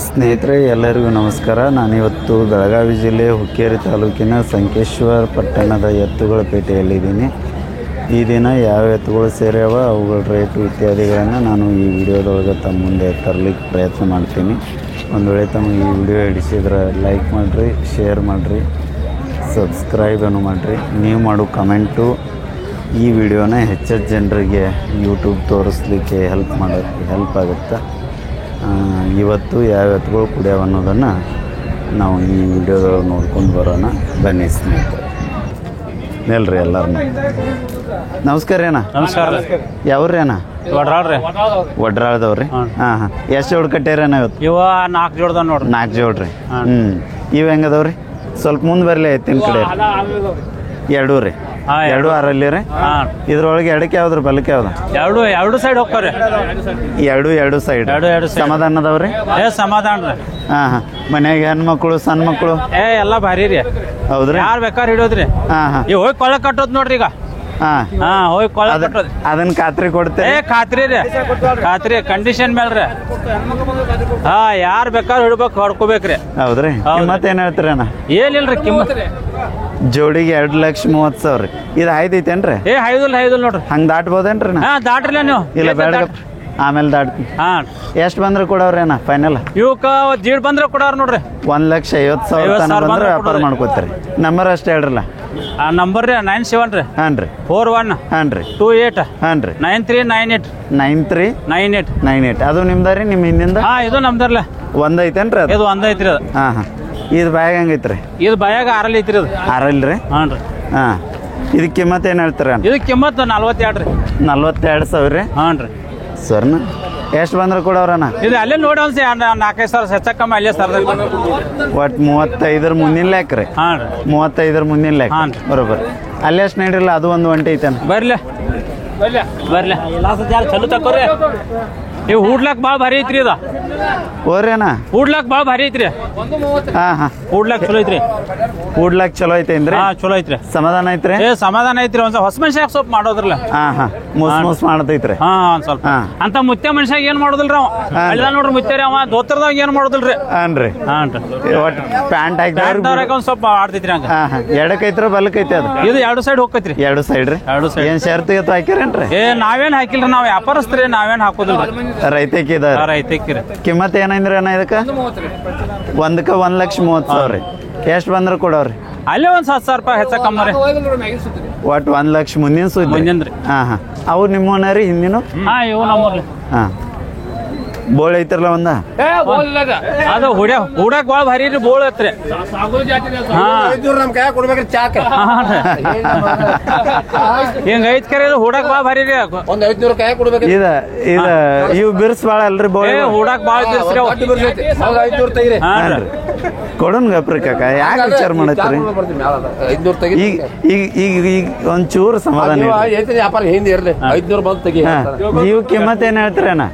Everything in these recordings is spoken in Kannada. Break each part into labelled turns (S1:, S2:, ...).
S1: ಸ್ನೇಹಿತರೆ ಎಲ್ಲರಿಗೂ ನಮಸ್ಕಾರ. ನಾನಿವತ್ತು ಬೆಳಗಾವಿ ಜಿಲ್ಲೆ ಹುಕ್ಕೇರಿ ತಾಲೂಕಿನ ಸಂಕೇಶ್ವರ ಪಟ್ಟಣದ ಎತ್ತುಗಳ ಪೇಟೆಯಲ್ಲಿದ್ದೀನಿ. ಈ ದಿನ ಯಾವ ಎತ್ತುಗಳು ಸೇರ್ಯಾವ, ಅವುಗಳ ರೇಟು ಇತ್ಯಾದಿಗಳನ್ನು ನಾನು ಈ ವಿಡಿಯೋದೊಳಗೆ ತಮ್ಮ ಮುಂದೆ ತರಲಿಕ್ಕೆ ಪ್ರಯತ್ನ ಮಾಡ್ತೀನಿ. ಒಂದು ವೇಳೆ ತಮಗೆ ಈ ವಿಡಿಯೋ ಹಿಡಿಸಿದ್ರೆ ಲೈಕ್ ಮಾಡಿರಿ, ಶೇರ್ ಮಾಡಿರಿ, ಸಬ್ಸ್ಕ್ರೈಬನ್ನು ಮಾಡಿರಿ. ನೀವು ಮಾಡೋ ಕಮೆಂಟು ಈ ವಿಡಿಯೋನ ಹೆಚ್ಚೆಚ್ಚು ಜನರಿಗೆ ಯೂಟ್ಯೂಬ್ ತೋರಿಸ್ಲಿಕ್ಕೆ ಹೆಲ್ಪ್ ಆಗುತ್ತೆ. ಇವತ್ತು ಯಾವ ಎತ್ತುಗಳು ಕುಡಿಯವ ಅನ್ನೋದನ್ನು ನಾವು ಈ ವಿಡಿಯೋದೊಳಗೆ ನೋಡ್ಕೊಂಡು ಬರೋಣ. ಬನ್ನಿ ಸ್ನೇಹಿತರೆ, ಮೇಲ್ರಿ ಎಲ್ಲರನ್ನ. ನಮಸ್ಕಾರ ರೀ ಅಣ್ಣ.
S2: ನಮಸ್ಕಾರ.
S1: ಯಾವ್ರಿ ಅಣ್ಣ?
S2: ಒಡ್ರಾಳ್ರಿ.
S1: ಒಡ್ರಾಳ್ದವ್ರಿ. ಹಾಂ. ಎಷ್ಟು ಜೋಡ್ ಕಟ್ಟ್ಯಾರ ಅಣ್ಣ ಇವತ್ತು?
S2: ಇವ 4 ಜೋಡ್ದ ನೋಡ್ರಿ.
S1: 4 ಜೋಡ್ರಿ. ಇವು ಹೆಂಗದವ್ರಿ? ಸ್ವಲ್ಪ ಮುಂದೆ ಬರಲಿ ಎತ್ತಿನ ಕಡೆ. 2 ರೀ. 2 6 ರೀ. ಇದ್ರೊಳಗೆ ಎಡಕ್ಕೆ ಯಾವ್ದ್ರ ಬಲಕ್ಕೆ ಯಾವ್ದು?
S2: ಎರಡು ಸೈಡ್ ಹೋಗ್ತಾವ್ರಿ.
S1: ಎರಡು ಸೈಡ್. ಸಮಾಧಾನ ಅದಾವ್ರಿ?
S2: ಸಮಾಧಾನ ರೀ.
S1: ಹಾಂ. ಮನ್ಯಾಗ ಹೆಣ್ಮಕ್ಳು ಸಣ್ಣ ಮಕ್ಕಳು
S2: ಎಲ್ಲ ಭಾರಿ ರೀ.
S1: ಹೌದ್ರಿ?
S2: ಯಾರು ಬೇಕಾದ್ರೆ ಹಿಡಿಯೋದ್ರಿ. ಈಗ ಹೋಗಿ ಕೊಳ್ಳ ಕಟ್ಟೋದ್ ನೋಡ್ರಿ. ಈಗ ಹೋಗಿ ಕೊಳ್ಳ ಕಟ್ಟೋದ್.
S1: ಅದನ್ನ ಖಾತ್ರಿ ಕೊಡ್ತೇವೆ?
S2: ಖಾತ್ರಿ ರೀ. ಖಾತ್ರಿ ಕಂಡೀಷನ್ ಮೇಲ್ರಿ. ಯಾರು ಬೇಕಾದ್ರೆ ಹಿಡ್ಬೇಕು, ಹೊಡ್ಕೋಬೇಕ್ರಿ.
S1: ಹೌದ್ರಿ? ಮತ್ತೇನ್ ಹೇಳ್ತೀರಿ ಅಣ್ಣ?
S2: ಏನಿಲ್ರಿ ಕಿಮ್ಮತ್.
S1: ಜೋಡಿಗೆ 2,30,000 ಇದು ಐತೇನ್ರಿ?
S2: ಐದು ನೋಡ್ರಿ.
S1: ಹಂಗ ದಾಟ್ಬೋದೇನ್ರಿ?
S2: ದಾಟ್ರಿಲ್ಲ ನೀವು?
S1: ಇಲ್ಲ ಬೇಡ, ಆಮೇಲೆ ದಾಟ್ತೀನಿ. ಎಷ್ಟು ಬಂದ್ರೆ ಕೊಡವ್ರಿ ಅಣ್ಣ ಫೈನಲ್?
S2: ಇವಕ್ಕ ಜೀಡ್ ಬಂದ್ರೆ ಕೊಡವ್ರ ನೋಡ್ರಿ.
S1: 1,50,000 ಬಂದ್ರೆ ವ್ಯಾಪಾರ ಮಾಡ್ಕೋತೀರಿ. ನಂಬರ್ ಅಷ್ಟೇ ಹೇಳ್ರಲ್ಲ.
S2: ನಂಬರ್ ರೀ 97 ರೀ.
S1: ಹಾಂ ರೀ.
S2: 41
S1: ಹಾಂ ರೀ.
S2: 28
S1: ಹಾಂ ರೀ.
S2: 9398
S1: 9398 ಅದು ನಿಮ್ದಾರಿ? ನಿಮ್ಮ ಹಿಂದಿಂದ?
S2: ಇದು ನಮ್ದರ್ಲ.
S1: ಒಂದ್ ಐತೇನ್ರಿ ಅದು?
S2: ಇದು ಒಂದ್ ಐತ್ರಿ ಅದು.
S1: ಹಾಂ. ಇದು ಬಾಯಾಗ ಹೆಂಗೈತ್ರಿ?
S2: ಇದು ಬಾಯಾಗ 6 ಐತ್ರಿ ಅದು.
S1: 6 ರೀ?
S2: ಹಾಂ ರೀ.
S1: ಹಾಂ. ಇದಕ್ಕೆ ಕಿಮ್ಮತ್ ಏನು ಹೇಳ್ತೀರ?
S2: ಇದಕ್ಕೆ ಕಿಮ್ಮತ್ 42 ರೀ.
S1: 42,000 ರೀ?
S2: ಹಾಂ ರೀ.
S1: ಸರ್ನ ಎಷ್ಟು ಬಂದ್ರೆ ಕೊಡವ್ರಣ್ಣ?
S2: ಇದು ಅಲ್ಲೇ ನೋಡಿ ಅನ್ಸಿ 4-5 ಸಾವಿರ ಹೆಚ್ಚ ಕಮ್ಮಿ ಅಲ್ಲೇ ಸರ್.
S1: ಒಟ್ಟು 35 ಮುಂದಿನ ಲೆಕ್ಕ ರೀ?
S2: ಹಾಂ ರೀ.
S1: 35 ಮುಂದಿನ ಲೆಕ್ಕ.
S2: ಹಾಂ.
S1: ಬರೋಬ್ಬರ. ಅಲ್ಲೇ ಅಷ್ಟು ನೀಡಿರಲ್ಲ, ಅದು ಒಂದು ಒಂಟಿ ಐತೇನು?
S2: ಬರ್ಲಿ ಚಲೋ ತಕೋರಿ. ಇವು ಹೂಡ್ಲಾಕ್ ಭಾಳ ಭಾರಿ ಐತ್ರಿ. ಇದು
S1: ಓರೇನಾ?
S2: ಹೂಡ್ಲಾಕ್ ಭಾಳ ಭಾರಿ ಐತ್ರಿ.
S1: ಹಾಂ.
S2: ಹೂಡ್ಲಾಕ್ ಚಲೋ ಐತ್ರಿ.
S1: ಹೂಡ್ಲಾಕ್ ಚಲೋ ಐತೇನ್ರಿ?
S2: ಚಲೋ ಐತ್ರಿ.
S1: ಸಮಾಧಾನ ಐತ್ರಿ?
S2: ಸಮಾಧಾನ ಐತ್ರಿ. ಒಂದ್ ಹೊಸ ಮನುಷ್ಯಾಗ ಸ್ವಲ್ಪ ಮಾಡೋದ್ರಲ್ಲ.
S1: ಹಾಂ. ಮೂಸ್ ಮಾಡತೈತ್ರಿ?
S2: ಸ್ವಲ್ಪ ಅಂತ ಮುತ್ಯ ಮನುಷ್ಯಾಗ ಏನ್ ಮಾಡೋದಿಲ್ರಿ. ಅವ ಅಲ್ಲ ನೋಡ್ರಿ ಮುತ್ಯಾರಿ. ಅವ ದೋತ್ರದಾಗ ಏನ್ ಮಾಡೋದಿಲ್ರಿ.
S1: ಹಾನ್ರಿ. ಒಟ್ಟು ಪ್ಯಾಂಟ್ ಹಾಕಿ
S2: ಒಂದ್ ಸ್ವಲ್ಪ ಆಡ್ತೈತ್ರಿ. ಹಂಗ
S1: ಎಡಕ್ಕೈತ್ರ ಬಲಕ್ಕೈತಿ? ಅದು ಇದು
S2: 2 ಸೈಡ್ ಹೋಗ್ತೈತ್ರಿ.
S1: 2 ಸೈಡ್ ರೀ?
S2: 2 ಸೈಡ್.
S1: ಏನ್ ಶರ್ತ್ ಇವತ್ತು ಹಾಕಿರೇನ್ರಿ?
S2: ನಾವೇನ್ ಹಾಕಿಲ್ರಿ. ನಾವ್ ವ್ಯಾಪಾರಸ್ತ್ರಿ. ನಾವೇನ್ ಹಾಕೋದಿಲ್ರಿ.
S1: ರೈತಕ್ಕೆ
S2: ರೈತಕ್ಕಿರಿ.
S1: ಕಿಮ್ಮತ್ ಏನಂದ್ರಿ ಅಣ್ಣ ಇದಕ್ಕೆ? ಒಂದಕ್ಕೆ 1,30,000 ರೀ. ಎಷ್ಟು ಬಂದ್ರೆ ಕೊಡವ್ರಿ?
S2: ಅಲ್ಲೇ ಒಂದ್ 7,000 ರೂಪಾಯಿ ಹೆಚ್ಚ ಕಮ್ಮಿ ರೀ.
S1: ಒಟ್ಟು 1,00,000 ಮುಂದಿನ ಸುದ್ದಿ?
S2: ಮುಂದಿನ ರೀ.
S1: ಹಾಂ. ಅವು ನಿಮ್ಮನ ರೀ ಹಿಂದಿನ?
S2: ಇವು ನಮ್ಮೂರ್ಲಿ.
S1: ಹಾಂ. ಬೋಳ್ ಐತ್ರಲ್ಲ ಒಂದ?
S2: ಅದು ಹೂಡಕ್ ಭಾಳ ಭಾರಿ ರೀ. ಬೋಳ್ ಐತ್ರಿ. ಹಿಂಗ ಐತ್ ಕರೆ ಹೂಡಕ್ ಭಾಳ ಭಾರಿ ರೀ.
S1: ಇವು ಬಿರ್ಸ್ ಭಾಳ ಅಲ್ರಿ ಬೋಳ್?
S2: ಹೂಡಕ್ ಭಾಳ ಬಿರ್ಸ್ರಿ.
S1: ಕೊಡೋನ್ ಗಪ್ರಿ ಕಾಕ, ಯಾಕೆ ವಿಚಾರ ಮಾಡತ್ರಿ? ಈಗ ಒಂಚೂರು ಸಮಾಧಾನ. ನೀವು ಕಿಮ್ಮತ್ ಏನ್ ಹೇಳ್ತೀರ ಅಣ್ಣ?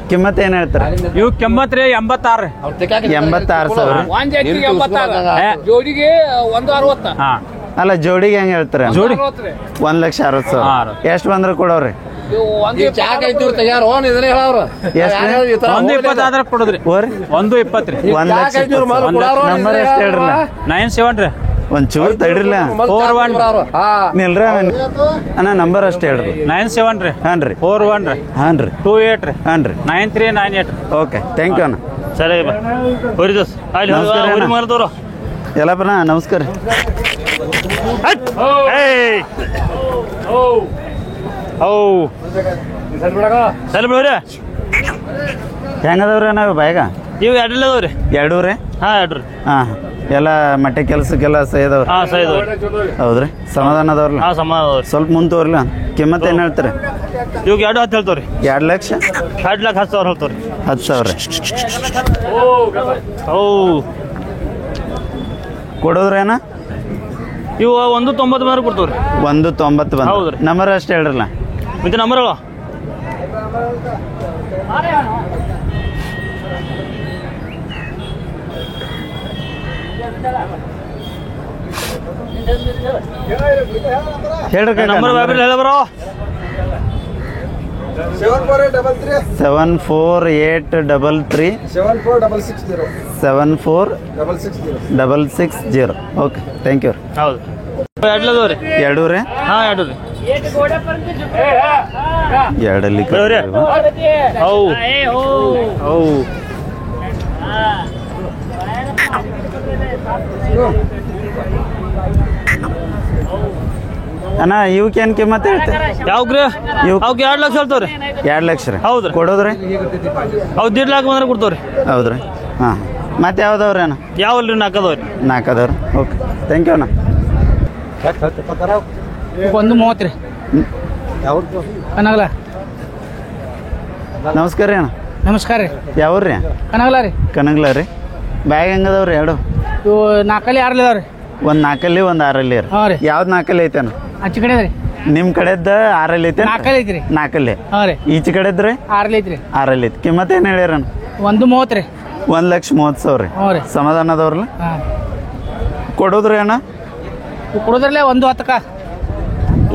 S1: ಕಿಮ್ಮತ್ ಏನ್ ಹೇಳ್ತಾರ?
S2: ಇವು ಕಿಮ್ಮತ್ ರೀ 86 ರೀ.
S1: 86,000.
S3: ಜೋಡಿಗೆ 160.
S1: ಅಲ್ಲ ಜೋಡಿಗೆ ಹೆಂಗ್ ಹೇಳ್ತಾರ?
S2: ಜೋಡಿ
S1: 1,60,000. ಎಷ್ಟು ಬಂದ್ರೆ ಕೊಡವ್ರಿ?
S2: 120 ಆದ್ರೆ ಕೊಡುದ್ರಿ. 120 ರೀ.
S1: 1,00,000. ನಂಬರ್ ಎಷ್ಟು ಹೇಳ್ರಲ್ಲ?
S2: 97 ರೀ.
S1: ಒಂಚೂರು ತಡಿರಲ್ಲ.
S2: 41
S1: ನಿಲ್ರ ಅಣ್ಣ, ನಂಬರ್ ಅಷ್ಟೇ ಹೇಳ್ರಿ.
S2: 97 ರೀ.
S1: ಹಾಂ ರೀ.
S2: 41 ರೀ.
S1: ಹಾಂ ರೀ.
S2: 28 ರೀ.
S1: ಹಾಂ ರೀ.
S2: 9398.
S1: ಓಕೆ, ಥ್ಯಾಂಕ್ ಯು ಅಣ್ಣ.
S2: ಸರಿ
S1: ಎಲ್ಲಪ್ಪನ ನಮಸ್ಕಾರ. ಹೆಂಗದವ್ರಿ ಅಣ್ಣ ಬಾಯಾಗ?
S2: ಇವು 2 ಅದಾವ್ರಿ.
S1: 2 ರೀ?
S2: ಹಾಂ 2 ರೀ.
S1: ಹಾಂ. ಎಲ್ಲ ಮಟ್ಟೆ ಕೆಲ್ಸಕ್ಕೆಲ್ಲ ಸೈದವ್ರಿ? ಹೌದ್ರಿ? ಸಮಾಧಾನ ಅದಾವ್ರಲ್ಲ? ಸ್ವಲ್ಪ ಮುಂದೆ ತೋರ್ಲ. ಕಿಮ್ಮತ್ ಏನ್ ಹೇಳ್ತಾರೆ?
S2: ಇವಾಗ 2 ಹೇಳ್ತಾವ್ರಿ.
S1: 2 ಲಕ್ಷ?
S2: 2,10,000 ಹೇಳ್ತಾವ್ರಿ.
S1: 10,000 ಕೊಡೋದ್ರೇನ?
S2: ಇವು 190 ಬಂದ್ರೆ ಕೊಡ್ತಾವ್ರಿ.
S1: 190 ಬಂದ್ರಿ. ನಂಬರ್ ಅಷ್ಟೇ ಹೇಳ್ರಲ್ಲ.
S2: ಮತ್ತೆ ನಂಬರ್ ಅಲ್ಲ?
S1: ಹೇಳ್ರಿ.
S2: ನಂಬರ್ ಹೇಳ ಬರೋ
S1: 7483 7466 ಓಕೆ ಥ್ಯಾಂಕ್ ಯು.
S2: ಹೌದು ಎಡ್ಲದವ್ರಿ
S1: ಎರಡು ರೀ
S2: ಹಾಂ ಎರಡು ರೀ
S1: ಎರಡಲ್ಲಿ
S2: ಹೌ ಹೌ
S1: ಅಣ್ಣ ಇವಕ್ಕೇನು ಕಿಮ್ಮತ್ತು ಹೇಳ್ತೀರಿ?
S2: ಯಾವ್ರಿ ಅವಕ್ಕೆ 2 ಲಕ್ಷ ಹೇಳ್ತಾವ್ರಿ.
S1: 2 ಲಕ್ಷ ರೀ
S2: ಹೌದ್ರಿ.
S1: ಕೊಡೋದ್ರಿ?
S2: ಅವು 1.5 ಲಕ್ಷ ಬಂದ್ರೆ ಕೊಡ್ತಾವ್ರಿ.
S1: ಹೌದ್ರಿ ಹಾಂ ಮತ್ತೆ ಯಾವ್ದವ್ರಿ ಅಣ್ಣ?
S2: ಯಾವಲ್ರಿ 4 ಅದಾವ್ರಿ.
S1: 4 ಅದಾವ್ರಿ ಓಕೆ ಥ್ಯಾಂಕ್ ಯು ಅಣ್ಣ.
S3: 130 ರೀ ಕನಗಲ.
S1: ನಮಸ್ಕಾರ ರೀ ಅಣ್ಣ.
S3: ನಮಸ್ಕಾರ ರೀ.
S1: ಯಾವ್ರಿ?
S3: ಕನಗಲ ರೀ.
S1: ಕನಗ್ಲ ರೀ. ಬ್ಯಾಗ್ ಹೆಂಗದವ್ರಿ ಎರಡು?
S3: ಇವು 4 6 ಅದಾವ್ರಿ.
S1: ಒಂದು 4 ಒಂದು 6 ರೀ.
S3: ಹಾಂ ರೀ.
S1: ಯಾವ್ದು 4 ಐತೇನ?
S3: ಆಚೆ ಕಡೆ ರೀ
S1: ನಿಮ್ಮ ಕಡೆದ 6 ಐತೆ?
S3: 4 ಐತ್ರಿ.
S1: 4
S3: ಹಾಂ ರೀ.
S1: ಈಚೆ ಕಡೆದ್ರಿ
S3: 6 ಐತ್ರಿ.
S1: 6 ಐತಿ. ಕಿಮ್ಮತ್ತು ಏನು ಹೇಳಿರಣ್ಣ?
S3: 130 ರೀ.
S1: 1,30,000 ರೀ.
S3: ಹ್ಞೂ ರೀ.
S1: ಸಮಾಧಾನ ಅದಾವ್ರಲ್ಲ?
S3: ಹಾಂ
S1: ಕೊಡೋದ್ರಿ ಅಣ್ಣ?
S3: ಇವು ಕೊಡೋದ್ರಲ್ಲೇ 110ಕ್ಕ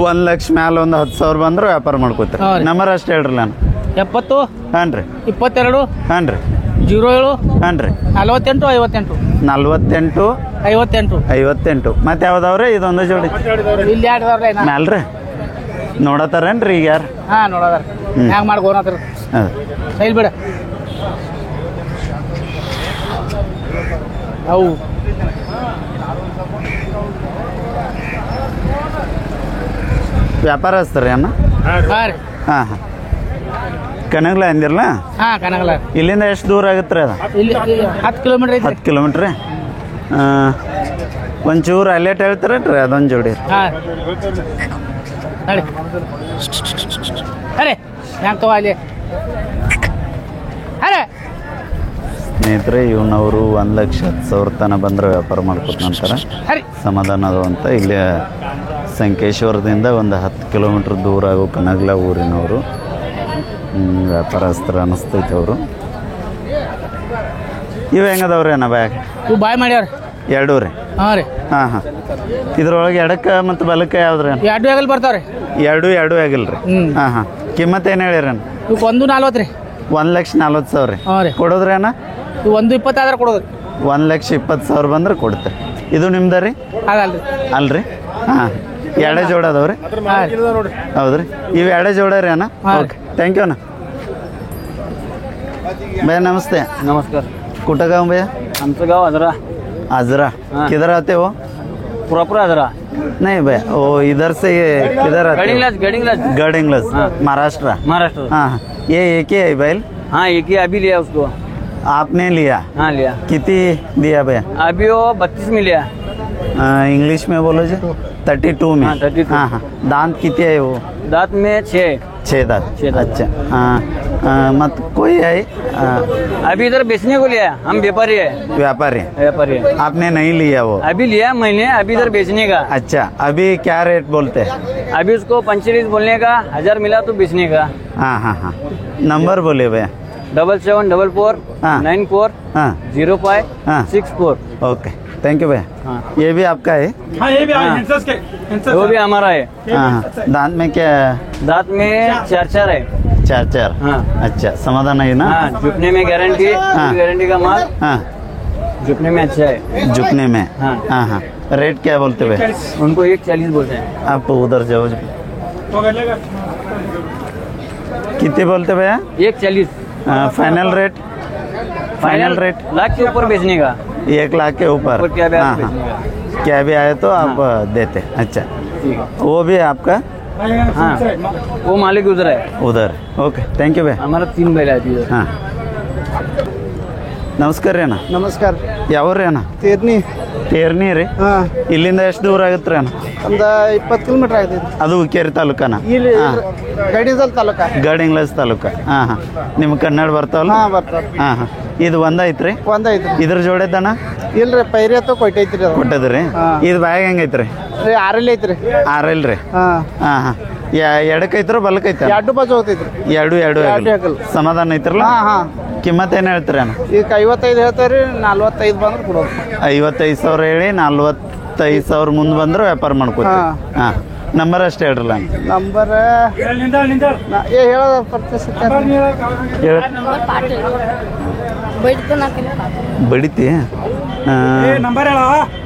S1: 1 ಲಕ್ಷ ಮ್ಯಾಲ ಒಂದು 10,000 ಬಂದ್ರೆ ವ್ಯಾಪಾರ ಮಾಡ್ಕೋತೀರಿ.
S3: ಹ್ಞೂ ರೀ.
S1: ನಂಬರ್ ಅಷ್ಟು ಹೇಳ್ರಲ್ಲ ಅಣ್ಣ.
S3: 70
S1: ಹಾಂ ರೀ
S3: 22
S1: ಹಾಂ ರೀ
S3: 07
S1: ಹಾಂ ರೀ
S3: 48 58
S1: 48
S3: 58.
S1: 58. ಮತ್ತೆ ಯಾವ್ದಾವ್ರಿ? ಇದೊಂದು ಜೋಡಿ
S3: ಇಲ್ಲಿ 2 ಅದಾವ್ರಿ.
S1: ಮ್ಯಾಲ ರೀ ನೋಡತ್ತಾರೇನ್ರಿ ಈಗ ಯಾರು?
S3: ಹಾಂ ನೋಡೋದಾರ ಹ್ಯಾಂಗ ಮಾಡಿ ಗೋನತ್ರ
S1: ಹಾಂ
S3: ಸೈಲ್ ಬಿಡ ಅವು
S1: ವ್ಯಾಪಾರಸ್ತ್ರಿ ಅಣ್ಣ?
S3: ಹಾಂ ರೀ.
S1: ಹಾಂ ಹಾಂ ಕನಗ್ಲ ಅಂದಿರಲ್ಲ?
S3: ಹಾಂ ಕನಗಲ.
S1: ಇಲ್ಲಿಂದ ಎಷ್ಟು ದೂರ ಆಗುತ್ತೆ ರೀ ಅದು?
S3: ಇಲ್ಲಿ 10 ಕಿಲೋಮೀಟ್ರ್ ಐತಿ.
S1: 10 ಕಿಲೋಮೀಟ್ರ್. ಒಂಚೂರು ಅಲ್ಲೇಟ್ ಹೇಳ್ತಾರೇನ್ರಿ ಅದೊಂದು ಜೋಡಿ?
S3: ಹಾಂ ನಡಿ ಅರೆ ಹ್ಯಾಂಗ ತಗೋ ಅಲ್ಲಿ ಅರೆ
S1: ಸ್ನೇಹಿತರೆ ಇವ್ನವರು 1,10,000 ತನಕ ಬಂದ್ರೆ ವ್ಯಾಪಾರ ಮಾಡ್ಕೊತ ನಂತರ
S3: ಹರಿ
S1: ಸಮಾಧಾನ ಅದು ಅಂತ ಇಲ್ಲಿ ಸಂಕೇಶ್ವರದಿಂದ ಒಂದು 10 ಕಿಲೋಮೀಟ್ರ್ ದೂರ ಆಗೋ ಕನಗ್ಲ ಊರಿನವರು ವ್ಯಾಪಾರಸ್ಥರು ಅನ್ನಿಸ್ತೈತೆ ಅವರು. ಇವು ಹೆಂಗದವ್ರಿ ಅಣ್ಣ ಬ್ಯಾಗ್?
S3: ಇವು ಬಾಯ್ ಮಾಡ್ಯಾರ
S1: ಎರಡೂ ರೀ?
S3: ಹಾಂ ರೀ.
S1: ಹಾಂ ಹಾಂ ಇದ್ರೊಳಗೆ ಎಡಕ್ಕೆ ಮತ್ತು ಬಲಕ್ಕೆ ಯಾವ್ದು ರೀ?
S3: 2 ಆಗಲ್ ಬರ್ತಾವ್ರಿ.
S1: ಎರಡು ಆಗಿಲ್ಲ ರೀ. ಹಾಂ ಹಾಂ ಕಿಮ್ಮತ್ತು ಏನು ಹೇಳಿರಣ್ಣ?
S3: ಇವಕ್ಕೆ 140 ರೀ.
S1: 1,40,000 ರೀ.
S3: ಹಾಂ ರೀ.
S1: ಕೊಡೋದ್ರಿ ಅಣ್ಣ?
S3: ಇವು 120 ಆದ್ರೆ ಕೊಡೋದ್ರಿ.
S1: 1,20,000 ಬಂದ್ರೆ ಕೊಡ್ತೆ. ಇದು ನಿಮ್ದು ರೀ?
S3: ಅದಲ್ರಿ.
S1: ಅಲ್ರಿ ಹಾಂ ಎರಡೇ ಜೋಡ ಅದಾವ್ರಿ? ಹೌದ್ರಿ. ಇವು ಎರಡೇ ಜೋಡ ರೀ ಅಣ್ಣ? ಓಕೆ ಥ್ಯಾಂಕ್ ಯು ಅಣ್ಣ. भैया नमस्ते।
S2: नमस्कार।
S1: कुठं गाव भैया?
S2: आमचं गाव आजरा।
S1: आजरा?
S2: हाँ।
S1: किधर आते हो?
S2: प्रॉपर आजरा
S1: नहीं भैया वो इधर से ये किधर आते हो?
S2: गडिंग्लज।
S1: गडिंग्लज
S2: हाँ।
S1: महाराष्ट्र?
S2: महाराष्ट्र।
S1: हाँ हाँ। ये एक ही है बैल?
S2: हाँ एक ही अभी लिया उसको।
S1: आपने लिया?
S2: हाँ लिया।
S1: कितनी दिया भैया?
S2: अभी वो 32 में लिया।
S1: इंग्लिश में बोलो जी। 32 में?
S2: हाँ 32।
S1: हाँ हाँ। दांत कितने है वो?
S2: दांत में 6
S1: दांत।
S2: 6 दांत।
S1: अच्छा हाँ मत कोई है?
S2: अभी इधर बेचने को लिया, हम व्यापारी है।
S1: व्यापारी?
S2: व्यापारी है।
S1: आपने नहीं लिया वो?
S2: अभी लिया मैंने, अभी इधर बेचने का।
S1: अच्छा अभी क्या रेट बोलते हैं?
S2: अभी उसको 45 बोलने का, 1000 मिला तो बेचने का।
S1: हाँ हाँ हाँ नंबर बोले भैया।
S2: 7744
S1: हाँ।
S2: 94
S1: हाँ
S2: 05
S1: हाँ
S2: 64।
S1: ओके थैंक यू भैया।
S2: हाँ
S1: ये भी आपका है?
S2: हाँ ये भी वो भी हमारा है।
S1: हाँ हाँ दांत में क्या?
S2: दांत में 4 है।
S1: 4
S2: हाँ।
S1: अच्छा समाधान है ना?
S2: हाँ झुकने में गारंटी,
S1: हाँ।
S2: गारंटी का माल।
S1: हाँ
S2: झुकने में अच्छा है।
S1: झुकने में?
S2: हाँ।
S1: हाँ हाँ रेट क्या बोलते भैया?
S2: उनको 140 बोलते हैं।
S1: आप उधर जाओ कितने बोलते भैया?
S2: 140
S1: final rate? Final rate
S2: lakh के ऊपर बेचने का।
S1: 1 लाख के ऊपर?
S2: ऊपर क्या भी
S1: हाँ
S2: बेचने
S1: हाँ
S2: का।
S1: क्या भी आए तो आप देते? अच्छा
S2: ठीक है।
S1: वो भी आपका?
S2: हाँ वो मालिक उधर है।
S1: उधर ओके थैंक यू भैया।
S2: हमारा 3 बैल है इधर।
S1: ಹಾಂ ನಮಸ್ಕಾರ ರೀ ಅಣ್ಣ.
S3: ನಮಸ್ಕಾರ.
S1: ಯಾವ ರೀ ಅಣ್ಣ? ತೇರ್ನಿ ರೀ.
S3: ಹಾಂ
S1: ಇಲ್ಲಿಂದ ಎಷ್ಟು ದೂರ ಆಗುತ್ತೆ ರೀ ಅಣ್ಣ?
S3: ಒಂದು 20 ಕಿಲೋಮೀಟ್ರ್ ಆಗ್ತೈತಿ.
S1: ಅದು ಹುಕ್ಕೇರಿ ತಾಲೂಕನ?
S3: ಇಲ್ಲಿ
S1: ಹಾಂ
S3: ಗಡಿಂಜಲ್ ತಾಲೂಕ.
S1: ಗಡಿಂಗ್ಲಸ್ ತಾಲೂಕ. ಹಾಂ ಹಾಂ ನಿಮ್ಗೆ ಕನ್ನಡ ಬರ್ತಾವಲ್ಲ?
S3: ಹಾಂ ಬರ್ತಾವ.
S1: ಹಾಂ ಹಾಂ ಇದು ಒಂದೈತ್ರಿ?
S3: ಒಂದೈತ್ರಿ.
S1: ಇದ್ರ ಜೋಡೆದಣ್ಣ?
S3: ಇಲ್ರಿ ಪೈರಿ ಅಥವಾ ಕೊಟ್ಟೈತ್ರಿ ಅದು.
S1: ಕೊಟ್ಟದ್ರಿ?
S3: ಹಾಂ.
S1: ಇದು ಬ್ಯಾಗ್ ಹೆಂಗೈತ್ರಿ?
S3: ರೀ 6 ಐತ್ರಿ.
S1: 6 ರೀ?
S3: ಹಾಂ
S1: ಹಾಂ ಹಾಂ ಎಡಕ್ಕೈತ್ರ ಬಲಕ್ಕೈತ?
S3: 2 ಬಾಜು ಹೋಗ್ತೈತ್ರಿ.
S1: ಎರಡು
S3: ಆಗಲ್ಲ.
S1: ಸಮಾಧಾನ ಐತ್ರಲ್ಲ?
S3: ಹಾಂ ಹಾಂ
S1: ಕಿಮ್ಮತ್ತು ಏನು ಹೇಳ್ತೀರಿ ಅಣ್ಣ?
S3: ಈಗ 55 ಹೇಳ್ತಾರೆ, 45 ಬಂದ್ರೆ ಕೊಡೋದು.
S1: 55,000 ಹೇಳಿ 45,000 ಮುಂದೆ ಬಂದ್ರೆ ವ್ಯಾಪಾರ ಮಾಡ್ಕೋತೀವಿ.
S3: ಹಾಂ.
S1: ಹಾಂ ನಂಬರ್ ಅಷ್ಟೇ ಹೇಳ್ರಲ್ಲ
S3: ನಂಬರ್ ಹೇಳೋದು ಪರ್ಚೇಸ್
S1: ಬಡಿತಿ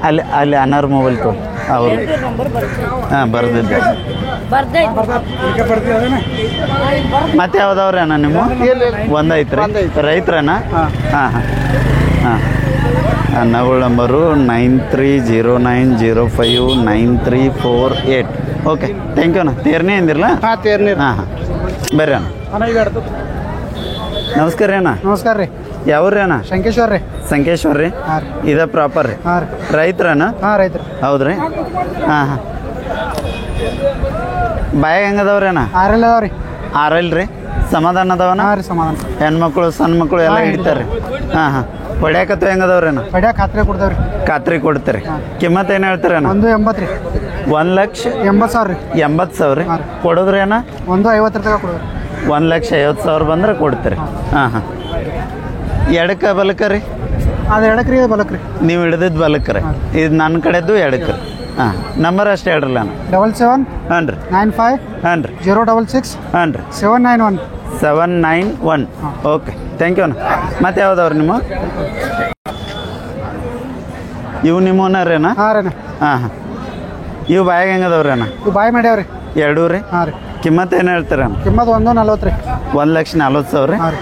S1: ಅಲ್ಲಿ ಅಲ್ಲಿ ಅನ್ನಾರ ಮೊಬೈಲ್ ತೊ ಅವ್ರು ಹಾಂ ಬರ್ದಿದ್ದೆ ಮತ್ತೆ ಯಾವ್ದವ್ರಿ ಅಣ್ಣ ನಿಮ್ಮ ಒಂದು ಐತ್ರಿ ರೈತ್ರಣ್ಣ ಹಾಂ ಹಾಂ ಹಾಂ ಅನ್ನಗಳ ನಂಬರು 9309059348 ಓಕೆ ಥ್ಯಾಂಕ್ ಯು ಅಣ್ಣ ತೇರ್ನೇ ಅಂದಿರಲ್ಲ
S3: ಹಾಂ ತೇರ್ನೀರು
S1: ಹಾಂ ಹಾಂ ಬರ್ರಿ ಅಣ್ಣ ನಮಸ್ಕಾರ ರೀ ಅಣ್ಣ
S3: ನಮಸ್ಕಾರ ರೀ
S1: ಯಾವ್ರಿ ಅಣ್ಣ
S3: ಶಂಕೇಶ್ವರ ರೀ
S1: ಸಂಕೇಶ್ವರ ರೀ
S3: ಹಾಂ ರೀ
S1: ಇದ ಪ್ರಾಪರ್ ರೀ
S3: ಹಾಂ ರೀ
S1: ರೈತ್ರಣ್ಣ
S3: ಹಾಂ ರೈತರು
S1: ಹೌದ್ರಿ ಹಾಂ ಹಾಂ ಬಾಯಾಗ ಹೆಂಗದವ್ರಿ ಅಣ್ಣ
S3: ಆರೆಲ್ಲ ಅದಾವ ರೀ
S1: ಆರಲ್ ರೀ ಸಮಾಧಾನ ಅದಾವಣ್ಣ
S3: ಹಾಂ ರೀ ಸಮಾಧಾನ
S1: ಹೆಣ್ಮಕ್ಳು ಸಣ್ಣ ಮಕ್ಕಳು ಎಲ್ಲ ಹಿಡಿತಾರೆ ಹಾಂ ಹಾಂ ಹೊಡ್ಯಾಕತ್ತು ಹೆಂಗದವ್ರಿ ಅಣ್ಣ
S3: ಬಡ್ಯಾಕ ಖಾತ್ರಿ ಕೊಡ್ತಾವ್ರಿ
S1: ಖಾತ್ರಿ ಕೊಡ್ತೀರಿ ಕಿಮ್ಮತ್ತು ಏನು ಹೇಳ್ತೀರಿ ಅಣ್ಣ
S3: 180 ರೀ
S1: 1,80,000
S3: ರೀ
S1: 80,000 ರೀ
S3: ಹಾಂ ರೀ.
S1: ಕೊಡೋದ್ರಿ ಅಣ್ಣ
S3: 150 ತನಕ ಕೊಡೋರಿ
S1: 1,50,000 ಬಂದ್ರೆ ಕೊಡ್ತೀರಿ ಹಾಂ ಹಾಂ ಎಡಕ್ಕೆ ಬಲಕ್ಕೆ ರೀ
S3: ಅದು ಎಡಕ್ಕೆ ರೀ ಬಲಕ್ಕೆ ರೀ
S1: ನೀವು ಹಿಡಿದಿದ್ದು ಬಲಕ್ಕೆ ರೀ ಇದು ನನ್ನ ಕಡೆದ್ದು ಎಡಕ್ಕೆ ರೀ ಹಾಂ ನಂಬರ್ ಅಷ್ಟೇ ಹೇಳ್ರಲ್ಲ ಅಣ್ಣ
S3: 77
S1: ಹಾಂ ರೀ
S3: 95
S1: ಹಾಂ ರೀ
S3: 066
S1: ಹಾಂ ರೀ
S3: 791
S1: 791 ಓಕೆ ಥ್ಯಾಂಕ್ ಯು ಅಣ್ಣ ಮತ್ತೆ ಯಾವ್ದವ್ರಿ ನಿಮ್ಮ ಇವು ನಿಮ್ಮನ್ನ ರೀ ಅಣ್ಣ
S3: ಹಾಂ ರೀ
S1: ಹಾಂ ಹಾಂ ಇವು ಬಾಯಾಗ ಹೆಂಗದವ್ರಿ ಅಣ್ಣ
S3: ಇವು ಬಾಯ್ ಮಾಡ್ಯಾವ್ರಿ
S1: ಎರಡೂ ರೀ
S3: ಹಾಂ ರೀ
S1: ಕಿಮ್ಮತ್ತು ಏನು ಹೇಳ್ತೀರ ಅಣ್ಣ
S3: ಕಿಮ್ಮತ್ತು 140 ರೀ
S1: 1,40,000 ರೀ
S3: ಹಾಂ ರೀ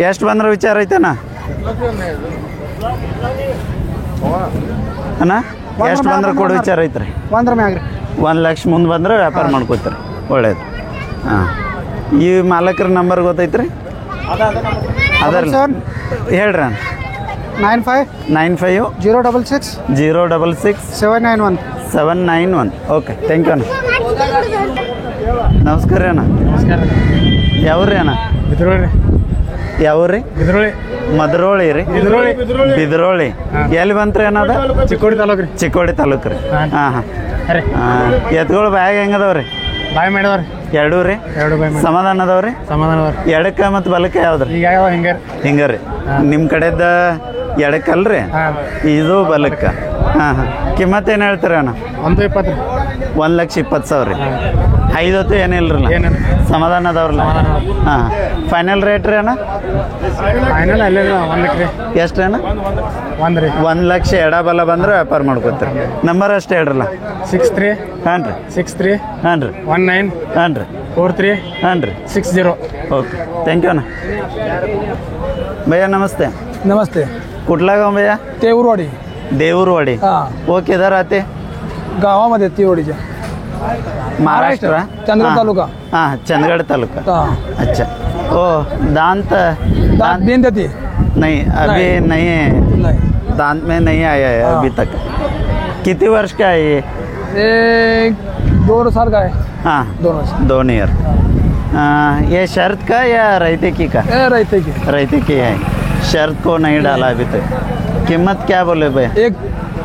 S1: ಎಷ್ಟು ಬಂದ್ರೆ ವಿಚಾರ ಐತಣ್ಣ ಅಣ್ಣ ಎಷ್ಟು ಬಂದ್ರೆ ಕೊಡು ವಿಚಾರ ಐತ್ರಿ
S3: ಒಂದ್ರ ಮ್ಯಾಗ ರೀ
S1: 1,00,000 ಮುಂದೆ ಬಂದ್ರೆ ವ್ಯಾಪಾರ ಮಾಡ್ಕೋತೀರಿ ಒಳ್ಳೇದು ಹಾಂ ಈ ಮಾಲಕರ ನಂಬರ್ ಗೊತ್ತೈತ್ರಿ ಅದಲ್ಲ ಹೇಳ್ರಿ ಅಣ್ಣ
S3: 95
S1: 95
S3: 066
S1: 066
S3: 791
S1: 791 ಓಕೆ ಥ್ಯಾಂಕ್ ಯು ಅಣ್ಣ ನಮಸ್ಕಾರ ರೀ ಅಣ್ಣ
S3: ನಮಸ್ಕಾರ
S1: ಯಾವ್ರಿ ಅಣ್ಣ
S3: ಬಿದ್ರೋಳಿ
S1: ಯಾವ್ರಿ
S3: ಬಿದ್ರೋಳಿ
S1: ಮದ್ರೋಳಿ ರೀ ಬಿದ್ರೋಳಿ ಎಲ್ಲಿ ಬಂತ್ರಿ ಅನ್ನೋದ
S3: ಚಿಕ್ಕೋಡಿ ತಾಲೂಕು ರೀ
S1: ಚಿಕ್ಕೋಡಿ ತಾಲೂಕು ರೀ ಹಾಂ ಹಾಂ
S3: ರೀ
S1: ಎತ್ಗಳು ಬ್ಯಾಗ್ ಹೆಂಗದವ್ರಿ
S3: ಬಾಯ್ ಮಾಡ್ಯಾವ್ರಿ
S1: ಎರಡೂ ರೀ
S3: ಎರಡು ಬಾಯ್ ಮಾಡಿ
S1: ಸಮಾಧಾನ ಅದಾವ್ರಿ
S3: ಸಮಾಧಾನ ಅದಾವ್ರಿ
S1: ಎಡಕ್ಕೆ ಮತ್ತು ಬಲಕ್ಕೆ ಯಾವ್ದ್ರಿ
S3: ಈಗ ಯಾವ ಹಿಂಗೆ
S1: ಹಿಂಗ ರೀ ನಿಮ್ಮ ಕಡೆದ ಎಡಕ್ಕಲ್ರಿ
S3: ಹಾಂ
S1: ಇದು ಬಲಕ್ಕೆ ಹಾಂ ಹಾಂ ಕಿಮ್ಮತ್ತು ಏನು ಹೇಳ್ತೀರಿ ಅಣ್ಣ
S3: 120 ರೀ
S1: 1,20,000 ರೀ 5 ಹೊತ್ತು ಏನಿಲ್ರಲ್ಲ
S3: ಏನಿಲ್ಲ.
S1: ಸಮಾಧಾನ ಅದಾವ್ರಲ್ಲ ಹಾಂ ಫೈನಲ್ ರೇಟ್ ರೀ ಅಣ್ಣ
S3: ಫೈನಲ್ ಅಲ್ಲೇ ಒಂದಕ್ಕೆ ರೀ
S1: ಎಷ್ಟು ಅಣ್ಣ
S3: 1 ರೀ
S1: 1,00,000 ಎಡಬಲ ಬಂದ್ರೆ ವ್ಯಾಪಾರ ಮಾಡ್ಕೋತೀರಿ ನಂಬರ್ ಅಷ್ಟೇ ಹೇಳ್ರಲ್ಲ
S3: 63
S1: ಹಾಂ ರೀ
S3: 63
S1: ಹಾಂ ರೀ
S3: 19
S1: ಹಾಂ ರೀ
S3: 43
S1: ಹಾಂ ರೀ
S3: 60
S1: ओके थैंक यू ना भैया नमस्ते
S3: नमस्ते
S1: कुठला गाव भैया
S3: तेऊरवाडी
S1: देऊरवाडी
S3: हां
S1: वो किधर आते
S3: गावामध्ये तेऊरवाडीच्या
S1: महाराष्ट्र
S3: चंदगड तालुका
S1: हाँ चंदगढ़ तालुका
S3: हां
S1: अच्छा ओ दांत
S3: दात बेन देती
S1: नहीं अभी नहीं है
S3: नाही
S1: दांत में नहीं आया है अभी तक कितने वर्ष का है ये
S3: एक 2 साल का है
S1: हाँ
S3: 2 वर्ष
S1: 2 ईयर ये शर्त का या रैते का
S3: ए रहते की
S1: रैते की है शर्त को नहीं डाला अभी तक कीमत क्या बोले भैया
S3: एक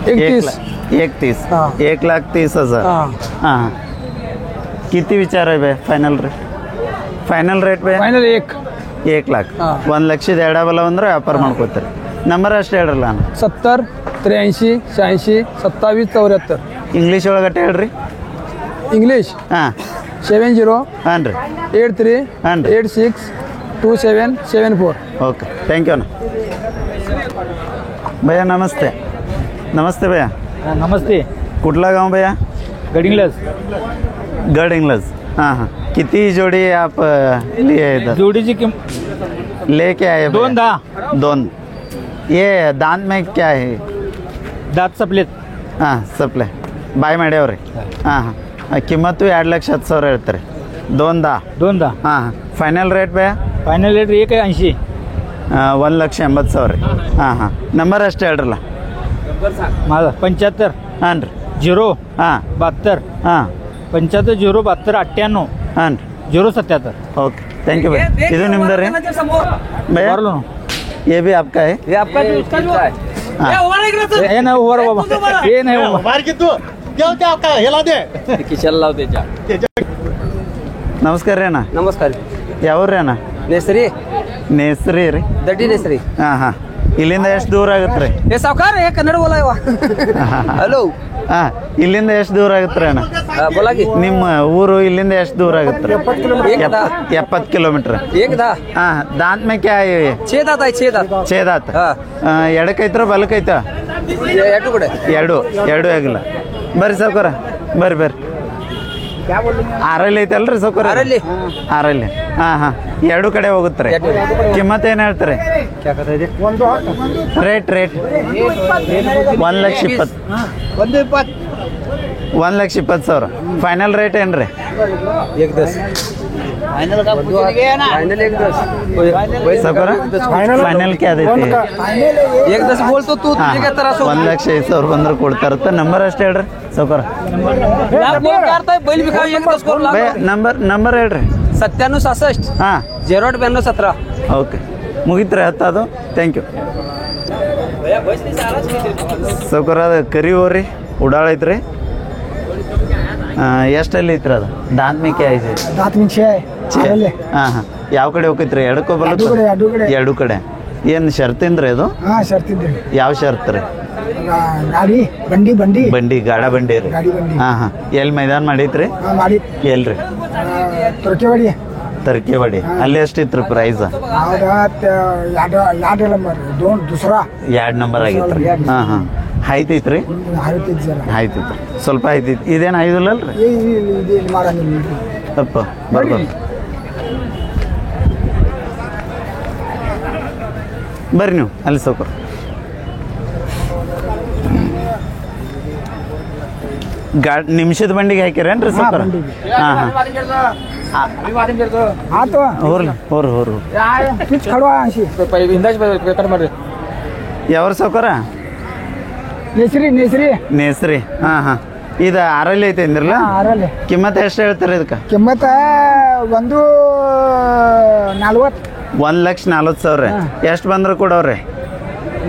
S3: 31
S1: 31
S3: हाँ.
S1: 1,30,000
S3: हां
S1: हां किती विचार आहे बे ಫೈನಲ್ ರೇಟ್ ಬೇ
S3: फायनल 1
S1: 1,00,000
S3: ಹಾಂ.
S1: 1,00,000 ಎಡಬಲ ಅಂದ್ರೆ ವ್ಯಾಪಾರ ಮಾಡ್ಕೋತಾರೆ ನಂಬರ್ ಅಷ್ಟೇ ಹೇಳ್ರಲ್ಲ ನಾನು
S3: 70 83 86 27 74
S1: ಇಂಗ್ಲೀಷ್ ಒಳಗಟ್ಟೆ ಹೇಳ್ರಿ
S3: इंग्लिश
S1: ಹಾಂ
S3: 70
S1: ಹಾಂ ರೀ
S3: 83
S1: ಹಾಂ ರೀ
S3: 86 2774
S1: ओके थैंक यू ना भैया नमस्ते नमस्ते भैया
S2: नमस्ते
S1: कुठला गाव भैया
S2: गडिंग्लज
S1: गड इंग्लज हाँ हाँ कितनी जोड़ी आप लिए इधर
S2: जोडीची किंमत
S1: लेके आए भैया?
S2: 2
S1: दोन ये दांत में क्या है
S2: दात सपलेत
S1: ಹಾಂ ಸಪ್ಲೆ ಬಾಯ್ ಮಾಡ್ಯಾವ್ರಿ ಹಾಂ ಹಾಂ ಕಿಮ್ಮತ್ತು 2,10,000 ಹೇಳ್ತಾರೆ
S2: 2
S1: ಹಾಂ ಹಾಂ ಫೈನಲ್ ರೇಟ್ ಬೇ
S2: फायनल रेट 180
S1: 1,80,000 ರೀ ಹಾಂ ಹಾಂ ನಂಬರ್ ಅಷ್ಟೇ ಹೇಳ್ರಲ್ಲ
S2: माझा 75
S1: ಹಾಂ ರೀ
S2: 0
S1: ಹಾಂ
S2: 72
S1: ಹಾಂ
S2: 75 0 72 98
S1: ಹಾಂ ರೀ
S2: 077
S1: ओके थैंक यू भैया ಇದು ನಿಮ್ದು ರೀ भैया
S2: बरलो
S1: ये भी आपका है
S2: ये आपका जो उसका जो
S1: हाँ.
S2: ये नाही उभा रे बाबा ये नाही उभा
S4: किशल लाव त्याच्या
S1: ನಮಸ್ಕಾರ ರೀ ಅಣ್ಣ
S4: नमस्कार
S1: ಯಾವ್ರಿ ಅಣ್ಣ
S4: नेसरी
S1: ನೇಸ್ರಿ ರೀ
S3: ದಡ್ಡಿ ಹೆಸರಿ
S1: ಹಾಂ ಹಾಂ ಇಲ್ಲಿಂದ ಎಷ್ಟು ದೂರ ಆಗುತ್ತೆ ರೀ
S3: ಏ ಸಾವ್ಕಾರ ಏ ಕನ್ನಡ ಬೋಲ ಇವ ಹಲೋ
S1: ಹಾಂ ಇಲ್ಲಿಂದ ಎಷ್ಟು ದೂರ ಆಗುತ್ತೆ ರೀ ಅಣ್ಣ
S3: ಬೋಲಾಗಿ
S1: ನಿಮ್ಮ ಊರು ಇಲ್ಲಿಂದ ಎಷ್ಟು ದೂರ ಆಗುತ್ತೆ ರೀ 70 ಕಿಲೋಮೀಟ್ರ್
S3: ಏಕದಾ
S1: ಹಾಂ ದಾಂತ್ ಮೇ ಕ್ಯಾ ಆಯಿ
S3: ಛೇದಾತ ಛೇದಾತ
S1: ಛೇದಾತ್ ಎಡಕ್ಕೈತ್ರ ಬಲಕ್ಕೈತ
S3: ಎರಡು ಕಡೆ
S1: ಎರಡು ಆಗಿಲ್ಲ ಬರ್ರಿ ಸಾವ್ಕಾರ ಬರ್ರಿ ಆರಲ್ಲಿ ಐತಲ್ರಿ ಸಾವ್ಕಾರ ಆರಲ್ಲಿ ಹಾಂ ಹಾಂ ಎರಡು ಕಡೆ ಹೋಗುತ್ತೆ ರೀ ಕಿಮ್ಮತ್ ಏನು ಹೇಳ್ತಾರೆ ರೇಟ್ 1,20,000 1,20,000 ಫೈನಲ್ ರೇಟ್ ಏನು ರೀ ಸಾವ್ಕಾರ ಫೈನಲ್ ಕ್ಯಾ ಅದೈತಿ 1,05,000 ಬಂದ್ರೆ ಕೊಡ್ತಾರತ್ತ ನಂಬರ್ ಅಷ್ಟು ಹೇಳ್ರಿ ಸಾವ್ಕಾರ ನಂಬರ್ ಹೇಳ್ರಿ
S3: 9767
S1: ಹಾಂ
S3: 089217
S1: ಓಕೆ ಮುಗಿತ್ರಿ ಅದು ಥ್ಯಾಂಕ್ ಯು ಸಾವ್ಕಾರ ಅದು ಕರಿ ಹೋರಿ ಉಡಾಳೈತ್ರಿ ಎಷ್ಟಲ್ಲಿ ಐತ್ರಿ ಅದು ದಾಂತ್ಮಿಕೆ ಐತಿ ಹಾಂ ಹಾಂ ಯಾವ ಕಡೆ ಹೋಗೈತ್ರಿ ಎಡಕ್ಕೋ ಬಲ್ಲ ಎರಡು ಕಡೆ ಏನು ಶರ್ತಿಂದ್ರಿ ಅದು ಯಾವ ಶರ್ತ್ ರೀ ಬಂಡಿ ಗಾಡ ಬಂಡಿ ರೀ ಹಾಂ ಹಾಂ ಎಲ್ಲಿ ಮೈದಾನ ಮಾಡೈತ್ರಿ ಎಲ್ರಿ ತರ್ಕೆವಾಡಿ ಅಲ್ಲಿ ಎಷ್ಟಿತ್ತು ರೀ ಪ್ರೈಸ್ 2 ನಂಬರ್ ಆಗಿತ್ತು ರೀ ಹಾಂ ಹಾಂ ಆಯ್ತೈತ್ರಿ ಆಯ್ತೈತ್ರಿ ಸ್ವಲ್ಪ ಆಯ್ತೈತಿ ಇದೇನು ಐದಿಲ್ಲಲ್ರಿ ತಪ್ಪ ಬರ್ಬೋದು ಬರ್ರಿ ನೀವು ಅಲ್ಲಿ ಸಾವ್ಕಾರ ನಿಮಿಷದ ಬಂಡಿಗೆ ಹಾಕಿರೇನ್ರಿ ಸಾವ್ಕಾರ ಹಾಂ ಹಾಂ ಹೋರ್ರಿ ಯಾವ್ರ ಸಾವ್ಕಾರ ನೇಸ್ರಿ ಹಾಂ ಹಾಂ ಇದು ಆರಲ್ಲಿ ಐತೆ ಅಂದ್ರಲ್ಲ ಕಿಮ್ಮತ್ ಎಷ್ಟು ಹೇಳ್ತಾರೆ ಇದಕ್ಕೆ
S3: ಕಿಮ್ಮತ್ತ
S1: 1,40,000 ಎಷ್ಟು ಬಂದ್ರೆ ಕೊಡವ್ರಿ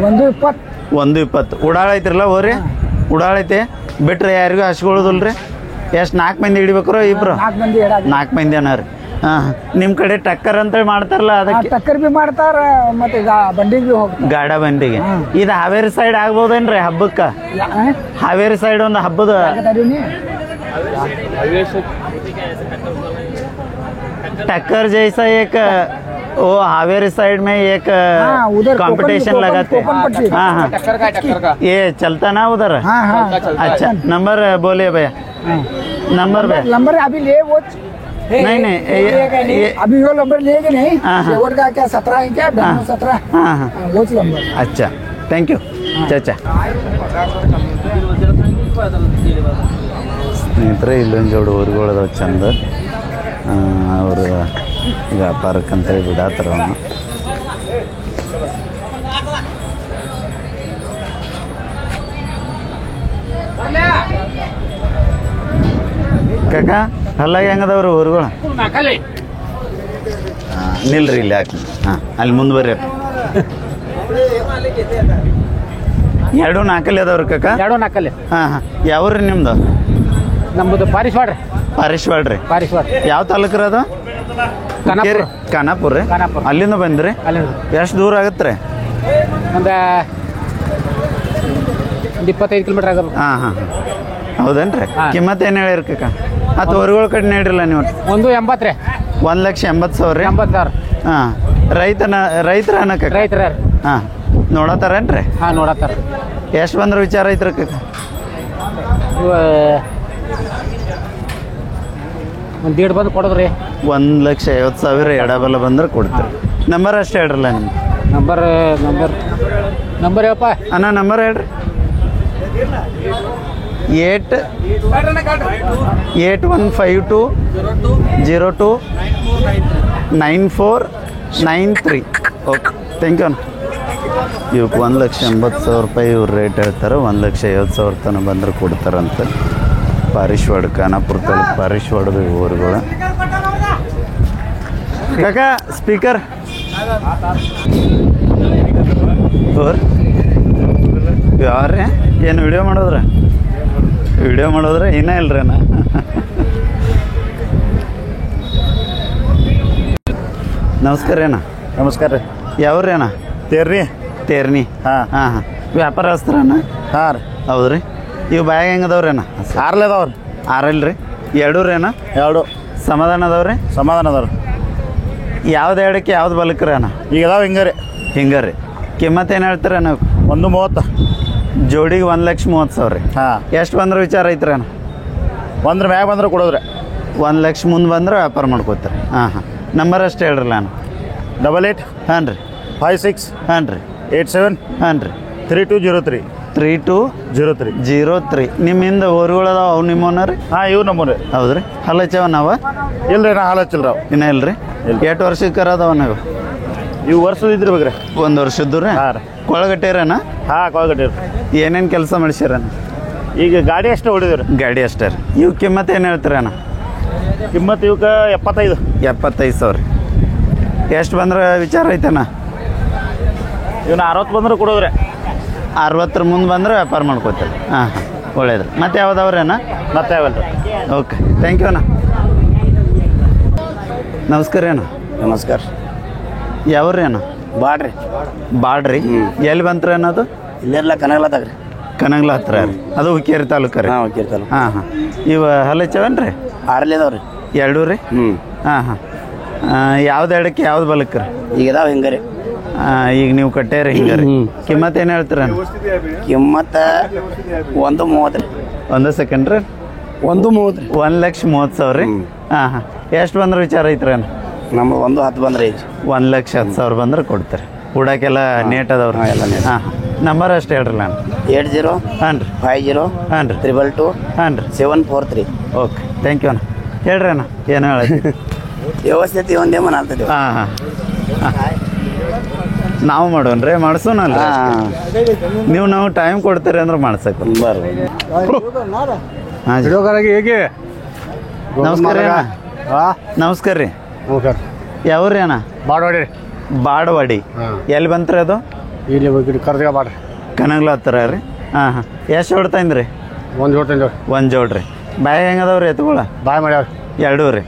S1: 1,20,000 ಉಡಾಳೈತ್ರಲ್ಲ ಹೋರಿ ಉಡಾಳೈತೆ ಬಿಟ್ರೆ ಯಾರಿಗೂ ಹಚ್ಕೊಳ್ಳೋದಿಲ್ರಿ ಎಷ್ಟು 4 ಮಂದಿ ಹಿಡಿಬೇಕ್ರೋ ಇಬ್ರು 4 ಮಂದಿ ಅನ್ನ ರೀ ಹಾಂ ನಿಮ್ಮ ಕಡೆ ಟಕ್ಕರ್ ಅಂತೇಳಿ ಮಾಡ್ತಾರಲ್ಲ ಅದಕ್ಕೆ
S3: ಟಕ್ಕರ್ ಬಿ ಮಾಡ್ತಾರ ಮತ್ತೆ ಬಂಡಿಗೆ ಬಿ ಹೋಗ್ತಾರೆ
S1: ಗಾಡ ಬಂಡಿಗೆ ಇದು ಹಾವೇರಿ ಸೈಡ್ ಆಗ್ಬೋದೇನ್ರಿ ಹಬ್ಬಕ್ಕೆ ಹಾವೇರಿ ಸೈಡ್ ಒಂದು ಹಬ್ಬದ टक्कर जैसा एक वो हावेरी साइड में एक कंपटीशन लगाते हैं हाँ हाँ ये चलता ना उधर अच्छा नंबर बोलिए भैया नंबर
S3: अभी ले वो
S1: नहीं ये
S3: अभी वो नंबर लेंगे नहीं का क्या 17 है क्या 17
S1: हाँ हाँ
S3: वो नंबर
S1: अच्छा थैंक यू चाचा ಸ್ನೇಹಿತರೆ ಇಲ್ಲೊಂದು ಜೋಡು ಊರುಗಳದಾವ ಚಂದ ಅವರು ವ್ಯಾಪಾರಕ್ಕಂತೇಳಿ ಬಿಡಾತಾರ ಅವನು ಕಾಕ ಹಲ್ಲಾಗ ಹೆಂಗದವ್ರಿ ಊರುಗಳು ನಿಲ್ರಿ ಇಲ್ಲಿ ಹಾಕಿ ಹಾಂ ಅಲ್ಲಿ ಮುಂದೆ ಬರ್ರಿ ಎರಡು ನಾಲ್ಕಲ್ಲಿ ಅದಾವ್ರಿ ಕಾಕ
S2: ಎರಡು ನಾಲ್ಕಲ್ಲಿ
S1: ಹಾಂ ಹಾಂ ಯಾವ್ರಿ ನಿಮ್ದು
S2: ನಮ್ಮದು ಪಾರಿಶ್ವಾಡ
S1: ರೀ ಯಾವ ತಾಲೂಕು ರೀ ಅದು ಖಾನಾಪುರ ರೀ ಅಲ್ಲಿಂದ ಬಂದ್ರಿ ಎಷ್ಟು ದೂರ ಆಗತ್ತೆ ರೀ
S2: ಒಂದು 25 ಕಿಲೋಮೀಟರ್ ಆಗ
S1: ಹಾಂ ಹಾಂ ಹೌದೇನ್ರಿ ಕಿಮ್ಮತ್ ಏನು ಹೇಳಿರಿ ಕಾಕ ಅಥವಾ ಹೊರಗಳ ಕಡೆ ನೀಡ್ರಿಲ್ಲ ನೀವು
S2: 180 ರೀ
S1: 1,80,000 ರೀ
S2: 80,000
S1: ಹಾಂ ರೈತರ ಅನ್ನಕ
S2: ರೈತರ
S1: ಹಾಂ ನೋಡತ್ತಾರೇನ್ರಿ
S2: ಹಾಂ ನೋಡತ್ತಾರ
S1: ಎಷ್ಟು ಬಂದ್ರೆ ವಿಚಾರ ಐತ್ರಿ ಕಾಕ
S2: ಒಂದು 1.5 ಬಂದು ಕೊಡೋದ್ರಿ
S1: 1,50,000 ಎಡಬಲ ಬಂದ್ರೆ ಕೊಡ್ತೀರಿ ನಂಬರ್ ಅಷ್ಟೇ ಹೇಳ್ರಲ್ಲ ನಿಮ್ಗೆ
S2: ನಂಬರ್ ಹೇಳಪ್ಪ
S1: ಅಣ್ಣ ನಂಬರ್ ಹೇಳ್ರಿ 8152029493 ಓಕೆ ಥ್ಯಾಂಕ್ ಯು ಅಣ್ಣ ಇವಕ್ಕೆ 1,80,000 ರೂಪಾಯಿ ಇವ್ರು ರೇಟ್ ಹೇಳ್ತಾರೆ 1,50,000 ತನಕ ಬಂದ್ರೆ ಕೊಡ್ತಾರಂತ ಪಾರಿಶ್ವಾಡ ಖಾನಾಪುರ ತಾಲೂಕು ಪಾರಿಶ್ವಾಡದ ಊರುಗಳು ಕಾಕ ಸ್ಪೀಕರ್ ಯಾವ್ರಿ ಏನು ವಿಡಿಯೋ ಮಾಡೋದ್ರೆ ಇನ್ನೂ ಇಲ್ರಿ ಅಣ್ಣ ನಮಸ್ಕಾರ ಅಣ್ಣ
S4: ನಮಸ್ಕಾರ ರೀ.
S1: ಯಾವ್ರಿ ಅಣ್ಣ?
S4: ತೇರ್ರಿ.
S1: ತೇರ್ನಿ.
S4: ಹಾಂ
S1: ಹಾಂ ಹಾಂ ವ್ಯಾಪಾರಸ್ಥರಣ್ಣ?
S4: ಹಾಂ ರೀ.
S1: ಹೌದು ರೀ. ಇವು ಬ್ಯಾಗ್ ಹೆಂಗೆ ಅದಾವ್ರಿ ಅಣ್ಣ?
S4: ಆರ್ಲೆ ಅದಾವ್ರಿ.
S1: ಆರಲ್ಲ ರೀ? ಎರಡೂ ರೀ ಅಣ್ಣ?
S4: ಎರಡು.
S1: ಸಮಾಧಾನ ಅದಾವ್ರಿ?
S4: ಸಮಾಧಾನ ಅದಾವ್ರಿ.
S1: ಯಾವ್ದು ಎರಡಕ್ಕೆ ಯಾವ್ದು ಬಲಕ್ರಿ ಅಣ್ಣ?
S4: ಈಗ ಅದಾವ ಹಿಂಗೆ ರೀ.
S1: ಹಿಂಗೆ ರೀ. ಕಿಮ್ಮತ್ತು ಏನು ಹೇಳ್ತೀರ ಅಣ್ಣ?
S4: 130.
S1: ಜೋಡಿಗೆ 1,30,000 ರೀ.
S4: ಹಾಂ.
S1: ಎಷ್ಟು ಬಂದ್ರೆ ವಿಚಾರ ಐತ್ರಿ ಅಣ್ಣ?
S4: ಒಂದ್ರ ಮ್ಯಾಗ ಬಂದ್ರೆ ಕೊಡೋದ್ರಿ.
S1: 1,00,000 ಮುಂದೆ ಬಂದ್ರೆ ವ್ಯಾಪಾರ ಮಾಡ್ಕೋತೀರಿ. ಹಾಂ ಹಾಂ ನಂಬರ್ ಅಷ್ಟು ಹೇಳ್ರಲ್ಲ ಅಣ್ಣ.
S4: 88
S1: ಹಾಂ ರೀ.
S4: 56
S1: ಹಾಂ ರೀ.
S4: 87
S1: ಹಾಂ ರೀ.
S4: 3203
S1: 3203. ನಿಮ್ಮಿಂದ ಊರುಗಳದಾವ ಅವು ನಿಮ್ಮವನ್ನ ರೀ?
S4: ಹಾಂ ಇವು ನಮ್ಮೂರಿ.
S1: ಹೌದು ರೀ. ಹಲ್ಲಚ್ಚವ ನಾವ?
S4: ಇಲ್ರಿ ನಾ ಹಾಲು ಹಚ್ಚಿಲ್ಲ ರಾವ್.
S1: ಇನ್ನೂ ಇಲ್ಲ ರೀ? ಎಷ್ಟು ವರ್ಷಕ್ಕೆ ಕರದವ ನಾವು?
S4: ಇವು ವರ್ಷದ ಇದ್ರಿ ಬೇಕ್ರಿ.
S1: 1 ವರ್ಷದ್ದು ರೀ?
S4: ಹಾಂ ರೀ.
S1: ಕೊಳಗಟ್ಟೇರನ?
S4: ಹಾಂ ಕೊಳಗಟ್ಟಿ ರೀ.
S1: ಏನೇನು ಕೆಲಸ ಮಾಡಿಸ್ಯಾರಣ್ಣ?
S4: ಈಗ ಗಾಡಿ ಅಷ್ಟೇ ಹೊಡಿದ್ವಿ ರೀ.
S1: ಗಾಡಿ ಅಷ್ಟೇ ರೀ. ಇವು ಕಿಮ್ಮತ್ತು ಏನು ಹೇಳ್ತೀರಣ್ಣ?
S4: ಕಿಮ್ಮತ್ತು ಇವಕ್ಕೆ 75.
S1: 75,000. ಎಷ್ಟು ಬಂದ್ರೆ ವಿಚಾರ ಐತಣ್ಣ?
S4: ಇವನ್ನ 60 ಬಂದ್ರೆ ಕೊಡೋದ್ರಿ.
S1: 60 ಮುಂದೆ ಬಂದ್ರೆ ವ್ಯಾಪಾರ ಮಾಡ್ಕೋತೀರಿ. ಹಾಂ ಹಾಂ ಒಳ್ಳೇದು. ಮತ್ತೆ ಯಾವ್ದವ್ರಿ ಅಣ್ಣ?
S4: ಮತ್ತೆ ಯಾವಲ್ಲ ರೀ.
S1: ಓಕೆ ಥ್ಯಾಂಕ್ ಯು ಅಣ್ಣ. ನಮಸ್ಕಾರ ರೀ ಅಣ್ಣ.
S4: ನಮಸ್ಕಾರ.
S1: ಯಾವ್ರಿ ಅಣ್ಣ?
S4: ಬಾಡ್ರಿ.
S1: ಬಾಡ್ರಿ. ಎಲ್ಲಿ ಬಂತ್ರಿ ಅನ್ನೋದು?
S4: ಇಲ್ಲೆಲ್ಲ ಕನಗಲದಾಗ ರೀ.
S1: ಕನಗ್ಲ ಹತ್ರ ರೀ. ಅದು ಹುಕ್ಕೇರಿ ತಾಲೂಕು ರೀ?
S4: ಹಾಂ ಹೋಗಿರ್ತಾರ.
S1: ಹಾಂ ಹಾಂ ಇವ ಹಲ್ಲಚ್ಚವನ್ ರೀ?
S4: ಆರ್ಲೆ ಅದಾವ ರೀ.
S1: ಎರಡೂ ರೀ? ಹಾಂ ಹಾಂ ಯಾವ್ದು ಎರಡಕ್ಕೆ ಯಾವ್ದು ಬಲಕ್ಕೆ ರೀ?
S4: ಈಗ ಅದಾವ ಹಿಂಗೆ ರೀ.
S1: ಈಗ ನೀವು ಕಟ್ಟೇರಿ ಹಿಂಗೆ ರೀ. ಕಿಮ್ಮತ್ತು ಏನು ಹೇಳ್ತೀರ?
S4: ಕಿಮ್ಮತ್ತ 130 ರೀ.
S1: ಒಂದು ಸೆಕೆಂಡ್ ರೀ.
S4: 130 ರೀ.
S1: 1,30,000 ರೀ? ಹಾಂ ಹಾಂ ಎಷ್ಟು ಬಂದ್ರೆ ವಿಚಾರ ಐತ್ರಿ ಅಣ್ಣ?
S4: ನಮ್ಮ 110 ಬಂದ್ರೆ ಐತಿ.
S1: 1,10,000 ಬಂದ್ರೆ ಕೊಡ್ತಾರೆ. ಉಡಾಕೆಲ್ಲ ನೇಟ್ ಅದಾವ್ರಿ?
S4: ಹಾಂ ಎಲ್ಲ ನೇಟ್.
S1: ಹಾಂ ಹಾಂ ನಂಬರ್ ಅಷ್ಟು ಹೇಳ್ರಲ್ಲ ಅಣ್ಣ.
S4: 80
S1: ಹಾಂ ರೀ.
S4: 50
S1: ಹಾಂ ರೀ.
S4: 222
S1: ಹಾಂ ರೀ.
S4: 743.
S1: ಓಕೆ ಥ್ಯಾಂಕ್ ಯು ಅಣ್ಣ. ಹೇಳ್ರಿ ಅಣ್ಣ ಏನು ಹೇಳಿ.
S4: ವ್ಯವಸ್ಥೆ ಒಂದೇ ಮನ ಆಗ್ತದೆ.
S1: ಹಾಂ ಹಾಂ ನಾವು ಮಾಡೋಣ್ರಿ ಮಾಡಿಸೋಣಲ್ಲ. ನೀವು ನಾವು ಟೈಮ್ ಕೊಡ್ತೀರಿ ಅಂದ್ರೆ ಮಾಡ್ಸಕ್ಕೆ
S4: ಬರ್ಬೋದು.
S1: ಹಾಂ ಜಿ.
S4: ಹೇಗೆ
S1: ನಮಸ್ಕಾರ ರೀ ಅಣ್ಣ. ನಮಸ್ಕಾರ ರೀ. ಯಾವ್ರಿ ಅಣ್ಣ?
S4: ಬಾಡ್ವಾಡಿ.
S1: ಬಾಡವಾಡಿ. ಎಲ್ಲಿ ಬಂತ್ರಿ ಅದು?
S4: ಇಲ್ಲಿ ಕರ್ದಿಗ ಬಾಡ್ರಿ.
S1: ಕನಗ್ಲ ಹತ್ತಿರ ರೀ? ಹಾಂ ಹಾಂ ಎಷ್ಟು ಜೋಡ್ತಾಯಿನ್ ರೀ? ಒಂದು ಜೋಡ್ರಿ. ಬಾಯಿ ಹೆಂಗದವ್ರಿ ಎತ್ತುಗಳ?
S4: ಬಾಯ್ ಮಾಡ್ಯಾವ.
S1: ಎರಡೂ ರೀ.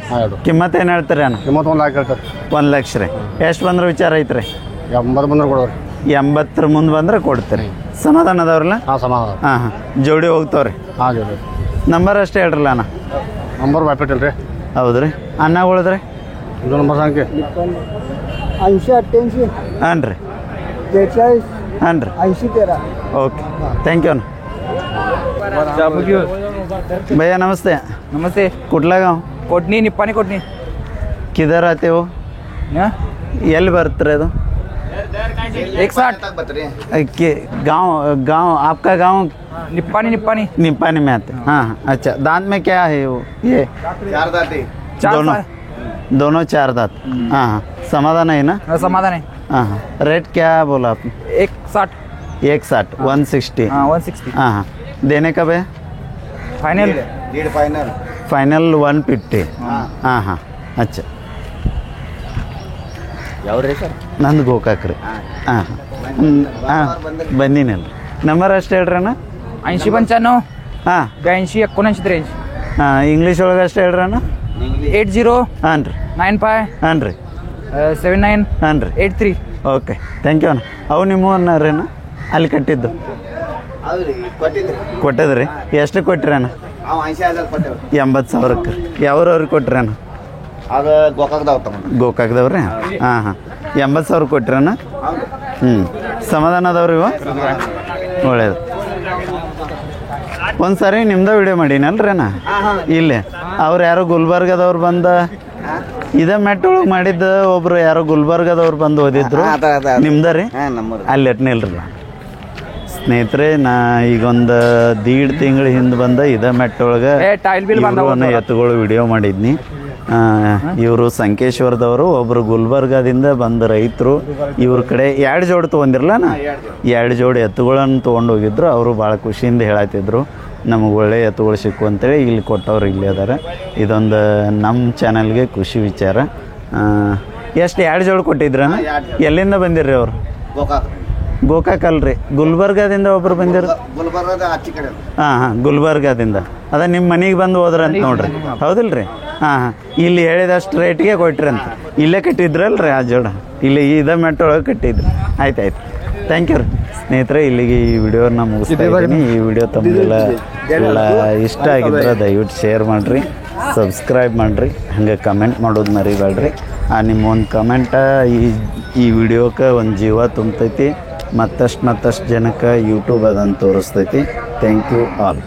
S1: ಕಿಮ್ಮತ್ತು ಏನು ಹೇಳ್ತೀರಿ ಅಣ್ಣ?
S4: 1 ಹೇಳ್ತಾರೆ.
S1: 1,00,000 ರೀ. ಎಷ್ಟು ಬಂದ್ರೆ ವಿಚಾರ ಐತ್ರಿ?
S4: 80 ಬಂದ್ರೆ ಕೊಡೋರಿ.
S1: 80 ಮುಂದೆ ಬಂದ್ರೆ ಕೊಡ್ತೀರಿ. ಸಮಾಧಾನ ಅದಾವ್ರಲ್ಲ?
S4: ಹಾಂ ಸಮಾಧಾನ.
S1: ಹಾಂ ಹಾಂ ಜೋಡಿ ಹೋಗ್ತಾವ್ರಿ?
S4: ಹಾಂ ಜೋಡಿ.
S1: ನಂಬರ್ ಅಷ್ಟೇ ಹೇಳ್ರಲ್ಲ ಅಣ್ಣ.
S4: ನಂಬರ್ ಬಾಯ್ಪೇಟಲ್ ರೀ.
S1: ಹೌದು ರೀ. ಅನ್ನಗಳಿದ್ರಿ?
S4: ಇದು ನಂಬರ್ ಸಂಖ್ಯೆ
S3: 8088
S1: ಹಾಂ ರೀ.
S3: 42
S1: ಹಾಂ ರೀ.
S3: 8013.
S1: ओके थैंक यू ना भैया नमस्ते.
S2: नमस्ते.
S1: कुठला गाव?
S2: कोटनी निप्पाणी कोटनी.
S1: किधर आते हो? ಎಲ್ಲಿ ಬರ್ತಾರೆ ಅದು?
S2: 160
S1: के गांव गांव आपका गांव?
S2: निप्पाणी निप्पाणी.
S1: निपानी में आते? हाँ हाँ अच्छा. दांत में क्या है वो? ये
S4: 4 दाते.
S1: दोनों 4 दांत. हाँ हाँ समाधान है ना?
S2: समाधान है.
S1: हाँ हाँ रेट क्या बोला आपने?
S2: 160.
S1: 160. 160.
S2: हाँ 160.
S1: हाँ हाँ देने का भैया?
S2: फाइनल.
S1: फाइनल 150. हाँ हाँ अच्छा.
S4: ಯಾವ್ರಿ ಸರ್?
S1: ನಂದು ಗೋಕಾಕ್ ರೀ. ಹಾಂ ಹಾಂ ಬಂದೀನಲ್ಲ. ನಂಬರ್ ಅಷ್ಟು ಹೇಳ್ರಿ ಅಣ್ಣ.
S2: 8095
S1: ಹಾಂ
S2: 82 79 83.
S1: ಹಾಂ ಇಂಗ್ಲೀಷ್ ಒಳಗೆ ಅಷ್ಟು ಹೇಳ್ರಿ ಅಣ್ಣ.
S2: 80
S1: ಹಾಂ ರೀ.
S2: 95
S1: ಹಾಂ ರೀ.
S2: 79
S1: ಹಾಂ ರೀ.
S2: 83.
S1: ಓಕೆ ಥ್ಯಾಂಕ್ ಯು ಅಣ್ಣ. ಅವು ನಿಮ್ಮ ಅಣ್ಣ ಅಣ್ಣ ಅಲ್ಲಿ ಕಟ್ಟಿದ್ದು ಕೊಟ್ಟದ್ರಿ? ಎಷ್ಟು ಕೊಟ್ಟಿರಿ ಅಣ್ಣ? 80,000ಕ್ಕೆ. ಯಾವ್ರವ್ರಿಗೆ ಕೊಟ್ಟಿರಿ ಅಣ್ಣ?
S4: ಅದು ಗೋಕಾಕ್ದಾವ ತಗೊಂಡು.
S1: ಗೋಕಾಕ್ದವ್ರಿ? ಹಾಂ ಹಾಂ 80,000 ಕೊಟ್ಟಿರಿ ಅಣ್ಣ? ಹ್ಞೂ ಸಮಾಧಾನ ಅದಾವ್ರಿ ಇವ? ಒಳ್ಳೇದು. ಒಂದು ಸಾರಿ ನಿಮ್ದ ವಿಡಿಯೋ ಮಾಡೀನಲ್ರಿ ಅಣ್ಣ ಇಲ್ಲೇ. ಅವ್ರು ಯಾರೋ ಗುಲ್ಬರ್ಗದವ್ರು ಬಂದ ಇದೇ ಮೆಟ್ ಒಳಗೆ ಮಾಡಿದ್ದ ಒಬ್ರು ಯಾರೋ ಗುಲ್ಬರ್ಗದವ್ರು ಬಂದು ಓದಿದ್ರು. ನಿಮ್ದ ರೀ? ಅಲ್ಲಿ ಎಟ್ನಿಲ್ರಿ ಸ್ನೇಹಿತರೆ. ನಾ ಈಗೊಂದು 1.5 ತಿಂಗಳ ಹಿಂದೆ ಬಂದ ಇದೇ ಮೆಟ್ ಒಳಗೆ ಎತ್ತುಗಳು ವಿಡಿಯೋ ಮಾಡಿದ್ನಿ. ಇವರು ಸಂಕೇಶ್ವರದವರು. ಒಬ್ಬರು ಗುಲ್ಬರ್ಗದಿಂದ ಬಂದ ರೈತರು. ಇವ್ರ ಕಡೆ 2 ಜೋಡಿ ತೊಗೊಂಡಿರಲ್ಲ, 2 ಜೋಡಿ ಎತ್ತುಗಳನ್ನು ತೊಗೊಂಡು ಹೋಗಿದ್ರು. ಅವರು ಭಾಳ ಖುಷಿಯಿಂದ ಹೇಳತ್ತಿದ್ರು ನಮಗೆ ಒಳ್ಳೆ ಎತ್ತುಗಳು ಸಿಕ್ಕು ಅಂತೇಳಿ. ಇಲ್ಲಿ ಕೊಟ್ಟವ್ರು ಇಲ್ಲಿ ಅದಾರೆ. ಇದೊಂದು ನಮ್ಮ ಚಾನಲ್ಗೆ ಖುಷಿ ವಿಚಾರ. ಎಷ್ಟು 2 ಜೋಡಿ ಕೊಟ್ಟಿದ್ರಣ್ಣ? ಎಲ್ಲಿಂದ ಬಂದಿರ್ರಿ ಅವರು? ಗೋಕಾಕ್ ಅಲ್ರಿ, ಗುಲ್ಬರ್ಗಾದಿಂದ ಒಬ್ರು ಬಂದಿರು.
S4: ಗುಲ್ಬರ್ಗದ ಆಚೆ ಕಡೆ ಅದು.
S1: ಹಾಂ ಗುಲ್ಬರ್ಗಾದಿಂದ ಅದ ನಿಮ್ಮ ಮನೆಗೆ ಬಂದು ಹೋದ್ರಂತ ನೋಡ್ರಿ, ಹೌದಿಲ್ರಿ? ಹಾಂ ಇಲ್ಲಿ ಹೇಳಿದಷ್ಟು ರೇಟ್ಗೆ ಕೊಟ್ರಿ ಅಂತ. ಇಲ್ಲೇ ಕಟ್ಟಿದ್ರಲ್ರಿ ಆ ಜೋಡ, ಇಲ್ಲಿ ಇದ ಮೆಟ್ಟೊಳಗೆ ಕಟ್ಟಿದ್ರು. ಆಯ್ತು ಥ್ಯಾಂಕ್ ಯು ರೀ ಸ್ನೇಹಿತರೆ. ಇಲ್ಲಿಗೆ ಈ ವಿಡಿಯೋನ ಮುಗಿಸ್ತಾ ಇದ್ದೀನಿ. ಈ ವಿಡಿಯೋ ತಮಗೆಲ್ಲ ಇಷ್ಟ ಆಗಿದ್ರೆ ದಯವಿಟ್ಟು ಶೇರ್ ಮಾಡಿರಿ, ಸಬ್ಸ್ಕ್ರೈಬ್ ಮಾಡಿರಿ, ಹಾಗೆ ಕಮೆಂಟ್ ಮಾಡೋದು ಮರಿಬೇಡ್ರಿ. ನಿಮ್ಮ ಒಂದು ಕಮೆಂಟ ಈ ವಿಡಿಯೋಕ್ಕೆ ಒಂದು ಜೀವ ತುಂಬತೈತಿ, ಮತ್ತಷ್ಟು ಜನಕ್ಕೆ ಯೂಟ್ಯೂಬ್ ಅದನ್ನು ತೋರಿಸ್ತೈತಿ. Thank you all.